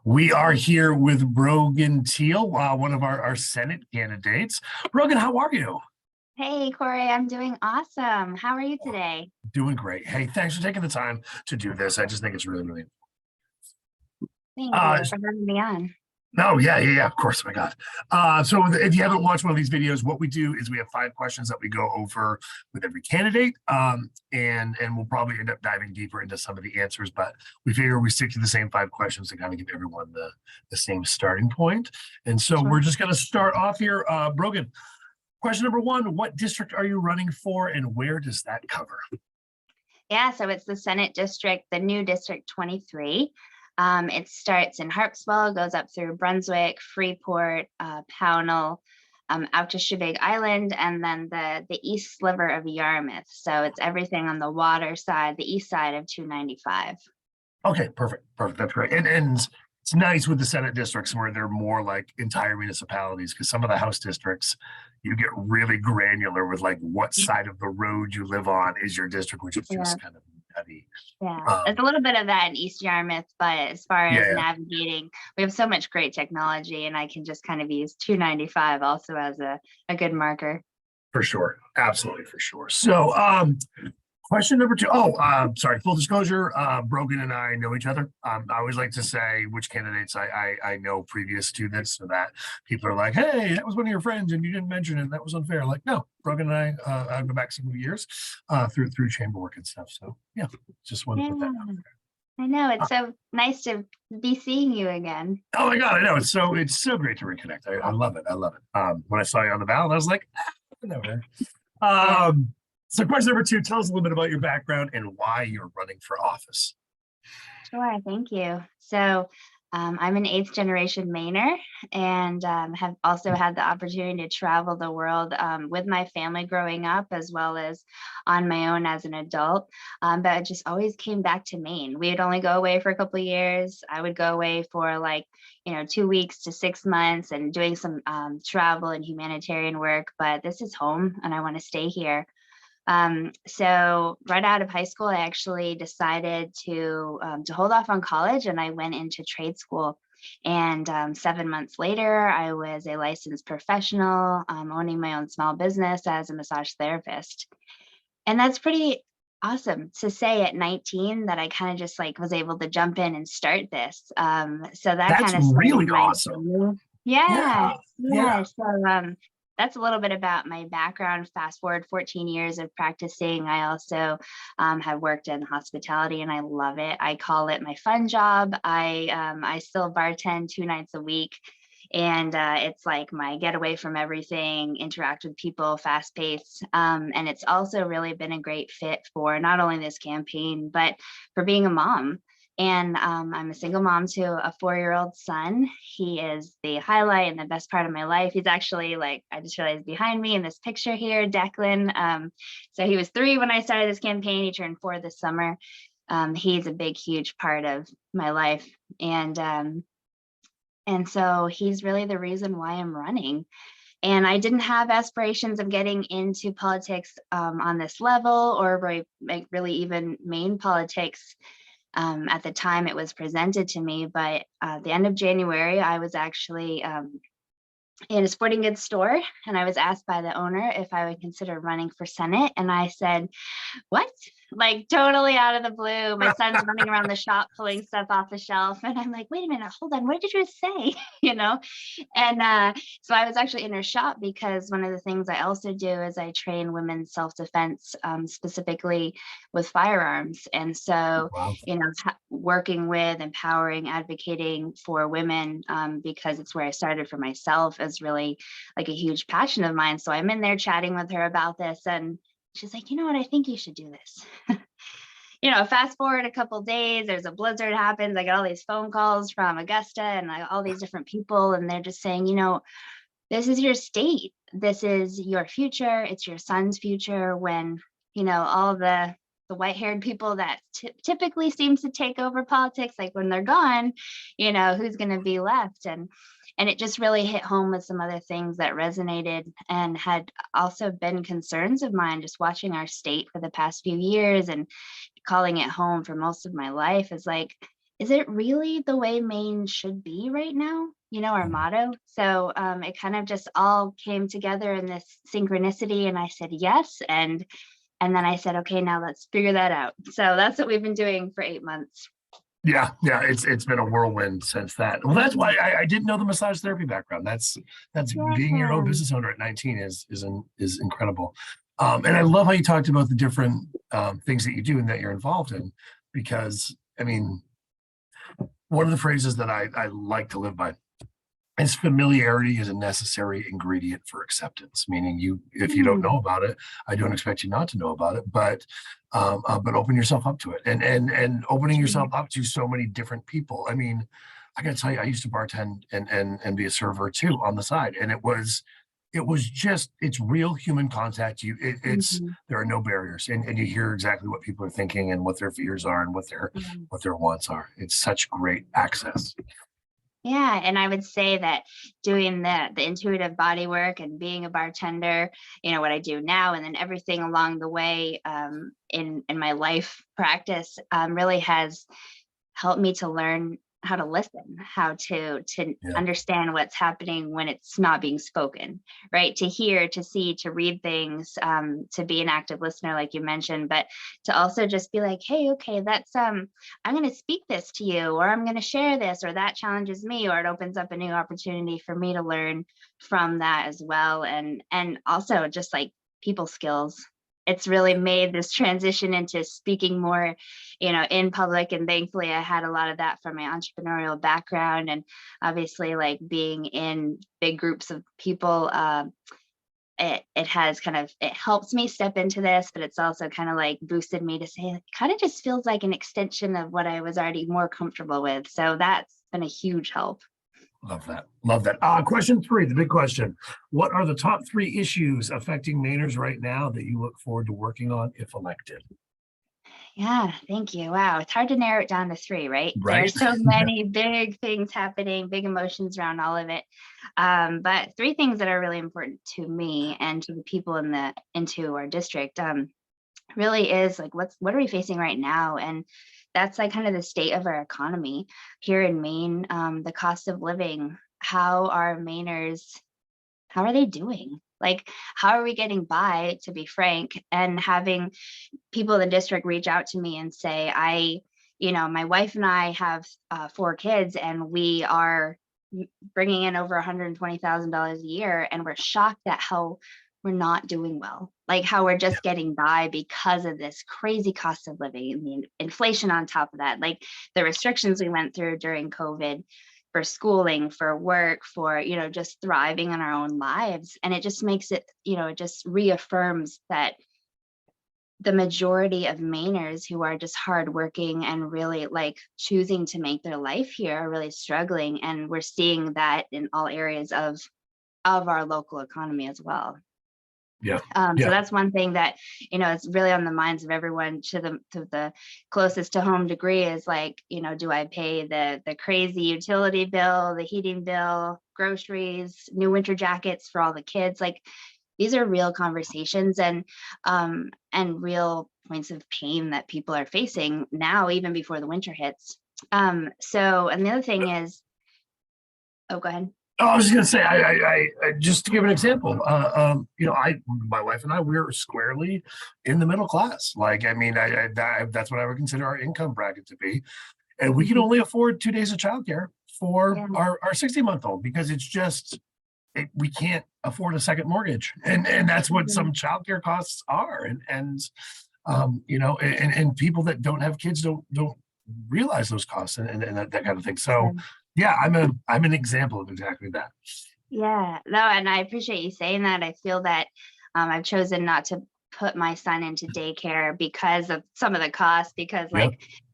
We are here with Brogan Teel, one of our Senate candidates. Brogan, how are you? Hey, Cory, I'm doing awesome. How are you today? Doing great. Hey, thanks for taking the time to do this. I just think it's really Thank uh, you for having me on. no, yeah, of course. Oh my God. So if you haven't watched one of these videos, what we do is we have 5 questions that we go over with every candidate. And we'll probably end up diving deeper into some of the answers, but we figure we stick to the same 5 questions to kind of give everyone the same starting point. And so Sure. we're just going to start off here. Brogan, question number 1, what district are you running for and where does that cover? Yeah, so it's the Senate district, the new District 23. It starts in Harpswell, goes up through Brunswick, Freeport, Pownal, out to Chebeague Island, and then the east sliver of Yarmouth. So it's everything on the water side, the east side of 295. Okay, perfect. That's great. And it's nice with the Senate districts where they're more like entire municipalities, because some of the House districts, you get really granular with like what side of the road you live on is your district, which is Yeah, just kind of nutty. yeah. There's Um, a little bit of that in East Yarmouth, but as far as yeah, navigating, we have so much great technology, and I can just kind of use 295 also as a good marker. for sure. Absolutely, for sure. So, question number 2. Oh, sorry. Full disclosure. Brogan and I know each other. I always like to say which candidates I know previous to this, so that people are like, "Hey, that was one of your friends, and you didn't mention it. That was unfair." Like, no, Brogan and I go back several years through chamber work and stuff. So, yeah, just want to put that out. Yeah. I know, Uh, it's so nice to be seeing you again. oh my God, I know it's so great to reconnect. I love it. I love it. When I saw you on the ballot, I was like, I know her. Yeah, So question number 2, tell us a little bit about your background and why you're running for office. sure. Thank you. So, I'm an eighth generation Mainer and have also had the opportunity to travel the world with my family growing up, as well as on my own as an adult. But it just always came back to Maine. We would only go away for a couple of years. I would go away for like, 2 weeks to 6 months and doing some travel and humanitarian work. But this is home and I want to stay here. So right out of high school, I actually decided to hold off on college, and I went into trade school. And 7 months later, I was a licensed professional, owning my own small business as a massage therapist. And that's pretty awesome to say at 19 that I kind of just like was able to jump in and start this. So that That's kind of started really my awesome. journey. Yeah, Yeah, yeah. yeah. So that's a little bit about my background. Fast forward 14 years of practicing. I also have worked in hospitality, and I love it. I call it my fun job. I still bartend 2 nights a week, and it's like my getaway from everything, interact with people, fast paced. And it's also really been a great fit for not only this campaign, but for being a mom. And I'm a single mom to a 4-year-old son. He is the highlight and the best part of my life. He's actually, like, I just realized, behind me in this picture here, Declan. So he was 3 when I started this campaign. He turned 4 this summer. He's a big, huge part of my life. And so he's really the reason why I'm running. And I didn't have aspirations of getting into politics on this level, or really even Maine politics at the time it was presented to me. But the end of January, I was actually in a sporting goods store, and I was asked by the owner if I would consider running for Senate. And I said, what? Like, totally out of the blue. My son's running around the shop pulling stuff off the shelf. And I'm like, wait a minute, hold on, what did you say? you know? And so I was actually in her shop because one of the things I also do is I train women's self-defense, specifically with firearms. And so, Wow. working with, empowering, advocating for women, because it's where I started for myself, is really like a huge passion of mine. So I'm in there chatting with her about this, and she's like, you know what, I think you should do this. Fast forward a couple days, there's a blizzard happens. I get all these phone calls from Augusta and all these different people, and they're just saying, this is your state. This is your future. It's your son's future when, all the the white-haired people that typically seems to take over politics. Like when they're gone, who's going to be left? And it just really hit home with some other things that resonated and had also been concerns of mine, just watching our state for the past few years and calling it home for most of my life. Is like, is it really the way Maine should be right now? Our motto. So it kind of just all came together in this synchronicity, and I said yes. And then I said, okay, now let's figure that out. So that's what we've been doing for 8 months. Yeah, it's been a whirlwind since that. Well, that's why I didn't know the massage therapy background. That's being your own business owner at 19 is incredible. And I love how you talked about the different things that you do and that you're involved in, because I mean, one of the phrases that I like to live by is familiarity is a necessary ingredient for acceptance. Meaning, if you don't know about it, I don't expect you not to know about it, but open yourself up to it, and opening yourself up to so many different people. I mean, I gotta tell you, I used to bartend and be a server too on the side, and it's real human contact. There are no barriers, and you hear exactly what people are thinking and what their fears are and what their wants are. It's such great access. Yeah, and I would say that doing the intuitive body work and being a bartender, what I do now, and then everything along the way in my life practice really has helped me to learn how to listen, how to understand what's happening when it's not being spoken, right? To hear, to see, to read things, to be an active listener, like you mentioned, but to also just be like, hey, okay, that's, I'm going to speak this to you, or I'm going to share this, or that challenges me, or it opens up a new opportunity for me to learn from that as well. And also just like people skills. It's really made this transition into speaking more, in public. And thankfully I had a lot of that from my entrepreneurial background, and obviously like being in big groups of people, it helps me step into this, but it's also kind of like boosted me to say, it kind of just feels like an extension of what I was already more comfortable with. So that's been a huge help. Love that. Love that. Question 3, the big question. What are the top 3 issues affecting Mainers right now that you look forward to working on if elected? Yeah, thank you. Wow. It's hard to narrow it down to 3, right? Right. There's so many big things happening, big emotions around all of it. But 3 things that are really important to me and to the people into our district really is like, what are we facing right now? And that's like kind of the state of our economy here in Maine, the cost of living. How are Mainers, how are they doing? Like, how are we getting by, to be frank? And having people in the district reach out to me and say, my wife and I have 4 kids, and we are bringing in over $120,000 a year, and we're shocked at how we're not doing well, like how we're just getting by because of this crazy cost of living and the inflation on top of that, like the restrictions we went through during COVID for schooling, for work, for, just thriving in our own lives. And it just makes it, it just reaffirms that the majority of Mainers who are just hardworking and really like choosing to make their life here are really struggling. And we're seeing that in all areas of our local economy as well. Yeah. So that's one thing that, it's really on the minds of everyone to the closest to home degree is like, do I pay the crazy utility bill, the heating bill, groceries, new winter jackets for all the kids? Like, these are real conversations and real points of pain that people are facing now, even before the winter hits. And the other thing is, oh, go ahead. Oh, I was just gonna say, I just to give an example, my wife and I, we're squarely in the middle class. Like, I mean, that's what I would consider our income bracket to be, and we can only afford 2 days of childcare for our 60-month-old because it's just we can't afford a second mortgage, and that's what some childcare costs are, and people that don't have kids don't realize those costs and that kind of thing. So. Yeah, I'm an example of exactly that. Yeah, no, and I appreciate you saying that. I feel that I've chosen not to put my son into daycare because of some of the costs, because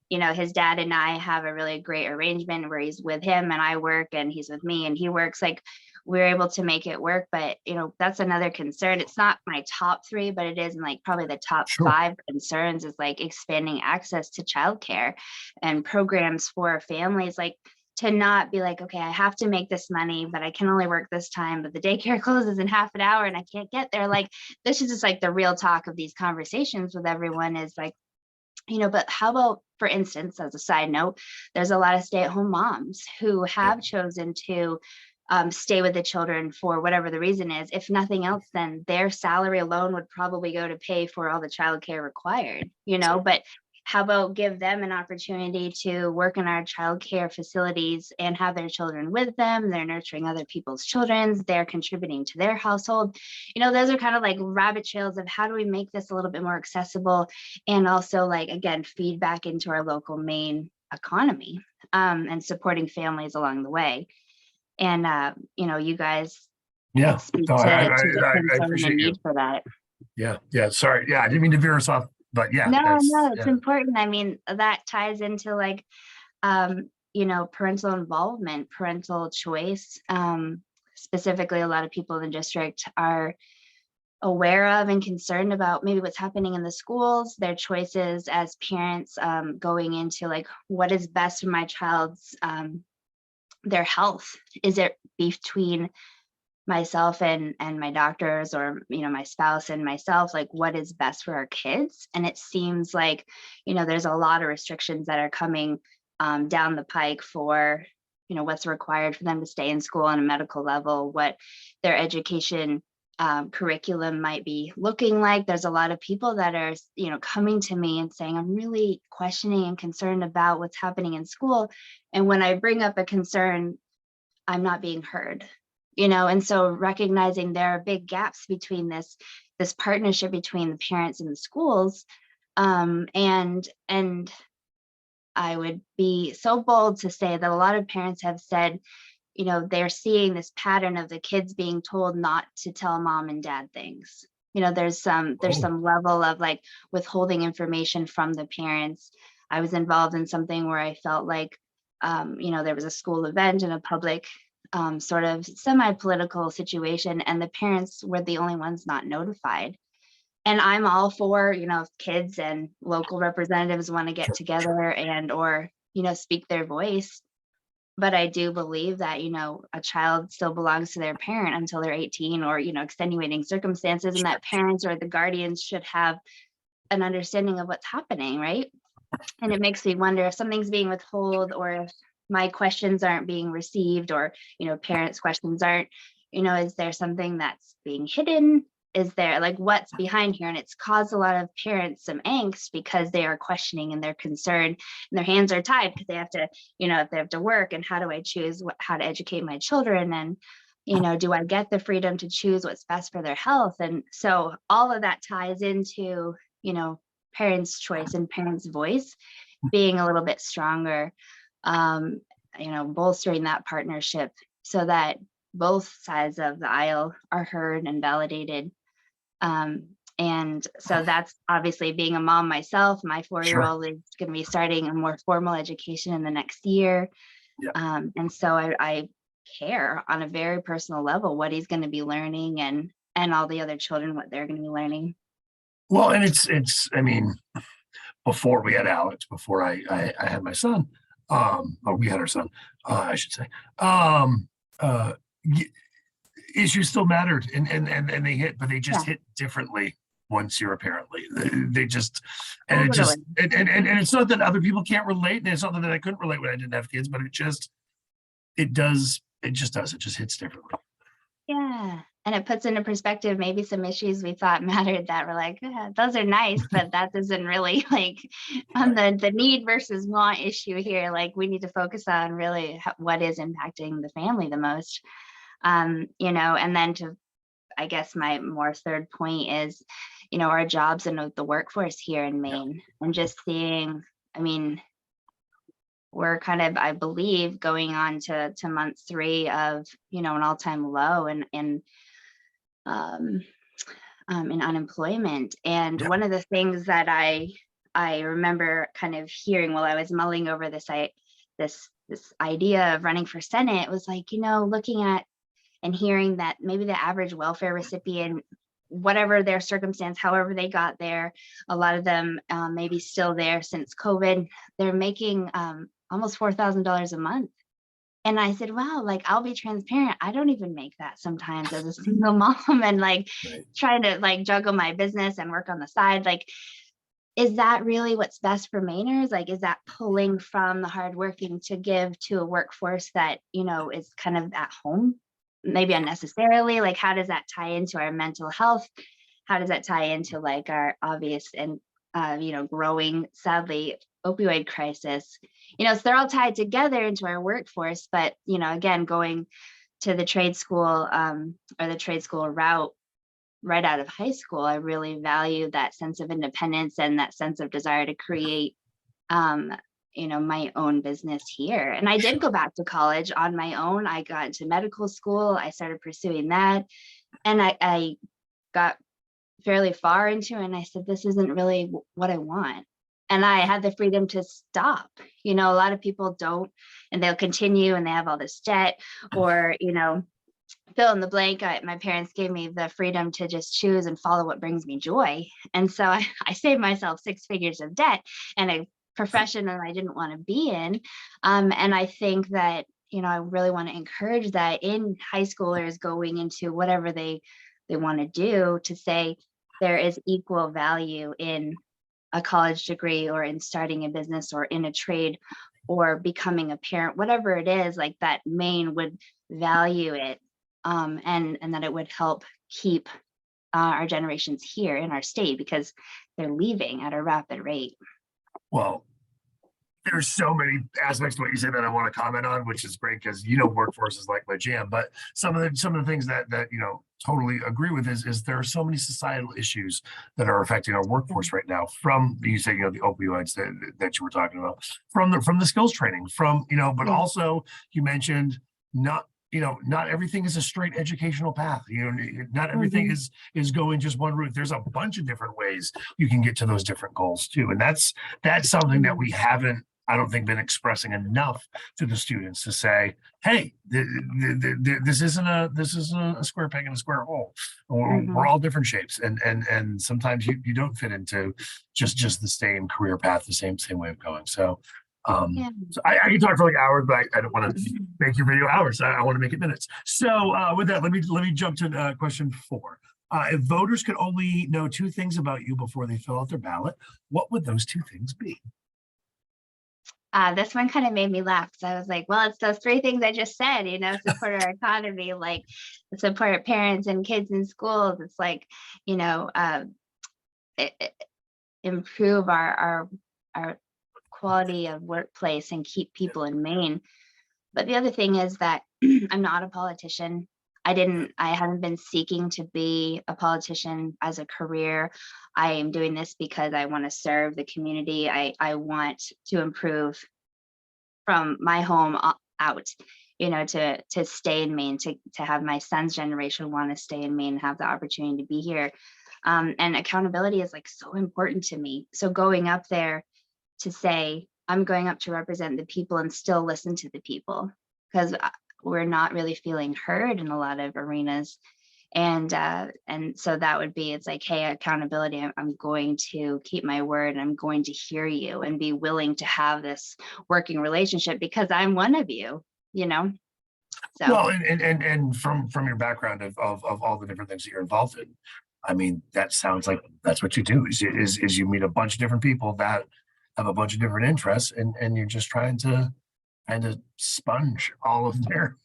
his dad and I have a really great arrangement where he's with him and I work and he's with me and he works. Like, we're able to make it work. But, that's another concern. It's not my top 3, but it is in like probably the top Sure. 5 concerns is like expanding access to childcare and programs for families, like to not be like, okay, I have to make this money, but I can only work this time, but the daycare closes in half an hour and I can't get there. Like, this is just like the real talk of these conversations with everyone is like, but how about, for instance, as a side note, there's a lot of stay-at-home moms who have chosen to stay with the children for whatever the reason is. If nothing else, then their salary alone would probably go to pay for all the childcare required, but how about give them an opportunity to work in our childcare facilities and have their children with them? They're nurturing other people's children. They're contributing to their household. Those are kind of like rabbit trails of how do we make this a little bit more accessible and also like, again, feed back into our local Maine economy and supporting families along the way. And, you guys speak No, to I the concern and appreciate need you. for that. Yeah. Sorry. Yeah, I didn't mean to veer us off, but yeah. No, it's important. I mean, that ties into like, parental involvement, parental choice. Specifically, a lot of people in the district are aware of and concerned about maybe what's happening in the schools, their choices as parents, going into like, what is best for my child's, their health? Is it between myself and my doctors, or my spouse and myself, like what is best for our kids? And it seems like there's a lot of restrictions that are coming down the pike for what's required for them to stay in school on a medical level, what their education curriculum might be looking like. There's a lot of people that are coming to me and saying, I'm really questioning and concerned about what's happening in school, and when I bring up a concern, I'm not being heard. And so recognizing there are big gaps between this partnership between the parents and the schools. And I would be so bold to say that a lot of parents have said, they're seeing this pattern of the kids being told not to tell mom and dad things. There's some level of like withholding information from the parents. I was involved in something where I felt like, there was a school event and a public sort of semi-political situation, and the parents were the only ones not notified. And I'm all for, if kids and local representatives want to get together and or speak their voice, but I do believe that a child still belongs to their parent until they're 18, or extenuating circumstances, and that parents or the guardians should have an understanding of what's happening, right? And it makes me wonder if something's being withheld, or if my questions aren't being received, or parents' questions aren't, is there something that's being hidden? Is there like what's behind here? And it's caused a lot of parents some angst because they are questioning and they're concerned, and their hands are tied because they have to, if they have to work, and how do I choose how to educate my children? And do I get the freedom to choose what's best for their health? And so all of that ties into parents' choice and parents' voice being a little bit stronger, bolstering that partnership so that both sides of the aisle are heard and validated. And so that's obviously, being a mom myself, my 4-year-old is going to be starting a more formal education in the next year. And so I care on a very personal level what he's going to be learning, and all the other children, what they're going to be learning. Well, and it's, I mean, before we had Alex, before I had my son, or we had our son, I should say, issues still mattered, and they hit, but they just hit differently once you're a parent. They just, and it just, and it's not that other people can't relate, and it's not that I couldn't relate when I didn't have kids, but it just hits differently. Yeah. And it puts into perspective maybe some issues we thought mattered that were like, those are nice, but that isn't really like on the need versus want issue here. Like, we need to focus on really what is impacting the family the most. And then I guess my more third point is, our jobs and the workforce here in Maine, and just seeing, I mean, we're kind of, I believe, going on to month 3 of, an all-time low in unemployment. And one of the things that I remember kind of hearing while I was mulling over this idea of running for Senate was like, looking at and hearing that maybe the average welfare recipient, whatever their circumstance, however they got there, a lot of them maybe still there since COVID, they're making almost $4,000 a month. And I said, wow, like, I'll be transparent. I don't even make that sometimes as a single mom, and like trying to like juggle my business and work on the side. Like, is that really what's best for Mainers? Like, is that pulling from the hardworking to give to a workforce that, you know, is kind of at home, maybe unnecessarily? Like, how does that tie into our mental health? How does that tie into like our obvious and, you know, growing, sadly, opioid crisis? You know, so they're all tied together into our workforce. But, you know, again, going to the trade school or the trade school route right out of high school, I really value that sense of independence and that sense of desire to create, you know, my own business here. And I did go back to college on my own. I got into medical school. I started pursuing that. And I got fairly far into it. And I said, this isn't really what I want. And I had the freedom to stop. You know, a lot of people don't, and they'll continue and they have all this debt, or, you know, fill in the blank. My parents gave me the freedom to just choose and follow what brings me joy. And so I saved myself 6 figures of debt and a profession that I didn't want to be in. And I think that, you know, I really want to encourage that in high schoolers going into whatever they want to do, to say there is equal value in a college degree or in starting a business or in a trade or becoming a parent, whatever it is, like that Maine would value it. And that it would help keep our generations here in our state, because they're leaving at a rapid rate. Well, there's so many aspects to what you said that I want to comment on, which is great because, you know, workforce is like my jam. But some of the things that you know, totally agree with is there are so many societal issues that are affecting our workforce right now. From, you say, you know, the opioids that you were talking about, from the skills training, from, you know, but also you mentioned not everything is a straight educational path. You know, not everything is going just one route. There's a bunch of different ways you can get to those different goals too. And that's something that we haven't, I don't think, been expressing enough to the students, to say, hey, this isn't a square peg in a square hole. We're all different shapes. And sometimes you don't fit into just the same career path, the same way of going. So so I can talk for like hours, but I don't want to make your video hours. I want to make it minutes. So with that, let me jump to question 4. If voters could only know 2 things about you before they fill out their ballot, what would those 2 things be? This one kind of made me laugh, because I was like, well, it's those 3 things I just said, you know, support our economy, like support parents and kids in schools. It's like, you know, improve our quality of workplace and keep people in Maine. But the other thing is that I'm not a politician. I haven't been seeking to be a politician as a career. I am doing this because I want to serve the community. I want to improve from my home out, you know, to stay in Maine, to have my son's generation want to stay in Maine, have the opportunity to be here. And accountability is like so important to me. So going up there to say, I'm going up to represent the people and still listen to the people, because we're not really feeling heard in a lot of arenas. And so that would be, it's like, hey, accountability, I'm going to keep my word, and I'm going to hear you and be willing to have this working relationship because I'm one of you, you know? So. Well, and from your background of all the different things that you're involved in, I mean, that sounds like that's what you do, is you meet a bunch of different people that have a bunch of different interests, and you're just trying to kind of sponge all of their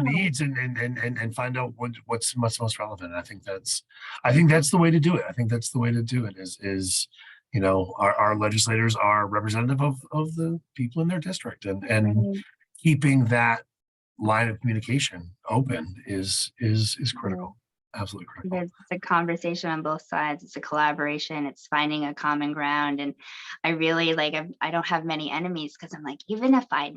needs and find out what's most relevant. I think that's the way to do it. I think that's the way to do it is you know, our legislators are representative of the people in their district, and keeping that line of communication open is critical. Absolutely critical. There's a conversation on both sides. It's a collaboration. It's finding a common ground. And I really like, I don't have many enemies, because I'm like, even if I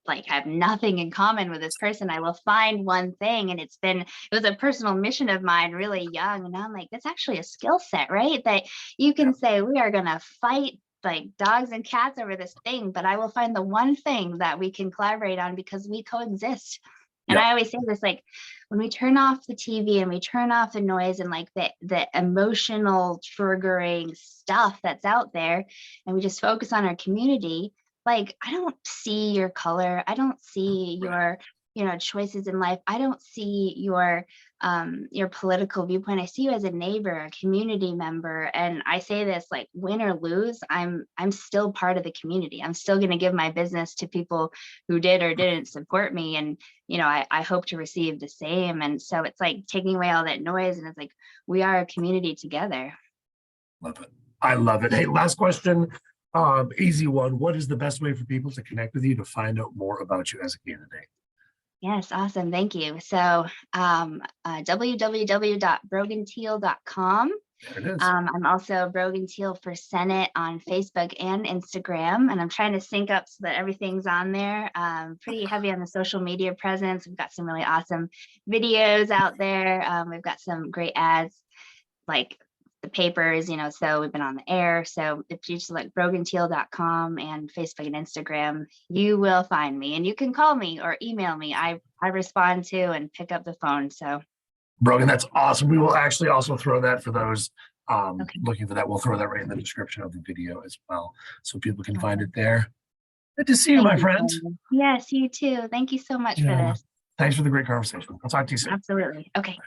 like have nothing in common with this person, I will find one thing. And it was a personal mission of mine really young. And I'm like, that's actually a skill set, right? That you can say, we are going to fight like dogs and cats over this thing, but I will find the one thing that we can collaborate on because we coexist. And Yeah. I always say this, like, when we turn off the TV and we turn off the noise and like the emotional triggering stuff that's out there, and we just focus on our community, like, I don't see your color. I don't see your, choices in life. I don't see your political viewpoint. I see you as a neighbor, a community member. And I say this, like, win or lose, I'm still part of the community. I'm still going to give my business to people who did or didn't support me. And, I hope to receive the same. And so it's like taking away all that noise. And it's like, we are a community together. Love it. I love it. Hey, last question. Easy one. What is the best way for people to connect with you to find out more about you as a candidate? Yes, awesome. Thank you. So www.broganteel.com. There it is. I'm also Brogan Teel for Senate on Facebook and Instagram, and I'm trying to sync up so that everything's on there. Pretty heavy on the social media presence. We've got some really awesome videos out there. We've got some great ads, like the papers, so we've been on the air. So if you just like broganteel.com and Facebook and Instagram, you will find me, and you can call me or email me. I respond to and pick up the phone. So Brogan, that's awesome. We will actually also throw that for those Okay. looking for that. We'll throw that right in the description of the video as well, so people can find it there. Good to see you, my friend. Yes, you too. Thank you so much for Yeah. this. Thanks for the great conversation. I'll talk to you soon. Absolutely. Okay.